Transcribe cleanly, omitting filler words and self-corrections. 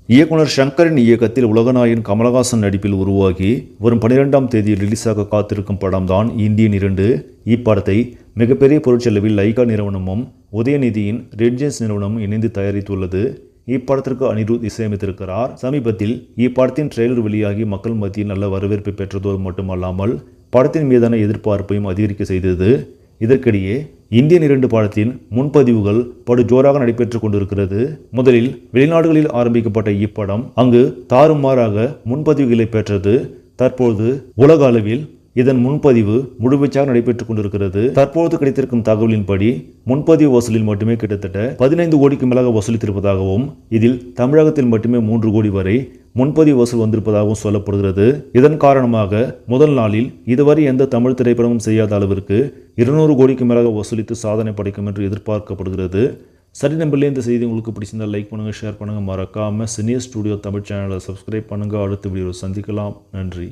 இயக்குனர் ஷங்கரின் இயக்கத்தில் உலகநாயகன் கமலஹாசன் நடிப்பில் உருவாகி வரும் 12ஆம் தேதி ரிலீஸாக காத்திருக்கும் படம்தான் இந்தியன் 2. இப்படத்தை மிகப்பெரிய பொருட்செலவில் லைகா நிறுவனமும் உதயநிதியின் ரெட் ஜெயின்ஸ் நிறுவனமும் இணைந்து தயாரித்துள்ளது. இப்படத்திற்கு அனிருத் இசையமைத்திருக்கிறார். சமீபத்தில் இப்படத்தின் ட்ரெய்லர் வெளியாகி மக்கள் மத்தியில் நல்ல வரவேற்பை பெற்றதோடு மட்டுமல்லாமல் படத்தின் மீதான எதிர்பார்ப்பையும் அதிகரிக்க செய்தது. இதற்கிடையே இந்தியன் 2 படத்தின் முன்பதிவுகள் படு ஜோராக நடைபெற்றுக் கொண்டிருக்கிறது. முதலில் வெளிநாடுகளில் ஆரம்பிக்கப்பட்ட இப்படம் அங்கு தாறுமாறாக முன்பதிவுகளை பெற்றது. தற்போது உலக அளவில் இதன் முன்பதிவு முழுவீச்சாக நடைபெற்றுக் கொண்டிருக்கிறது. தற்போது கிடைத்திருக்கும் தகவலின்படி முன்பதிவு வசூலில் மட்டுமே கிட்டத்தட்ட 15 கோடிக்கு மேலாக வசூலித்திருப்பதாகவும் இதில் தமிழகத்தில் மட்டுமே 3 கோடி வரை முன்பதிவு வசூல் வந்திருப்பதாகவும் சொல்லப்படுகிறது. இதன் காரணமாக முதல் நாளில் இதுவரை எந்த தமிழ் திரைப்படமும் செய்யாத அளவிற்கு 200 கோடிக்கு மேலாக வசூலித்து சாதனை படைக்கும் என்று எதிர்பார்க்கப்படுகிறது. சரி நம்பர்லேயே இந்த செய்தி உங்களுக்கு பிடிச்சிருந்தால் லைக் பண்ணுங்கள், ஷேர் பண்ணுங்கள், மறக்காமல் சினியர் ஸ்டுடியோ தமிழ் சேனலை சப்ஸ்கிரைப் பண்ணுங்கள். அடுத்த வீடியோவில் சந்திக்கலாம். நன்றி.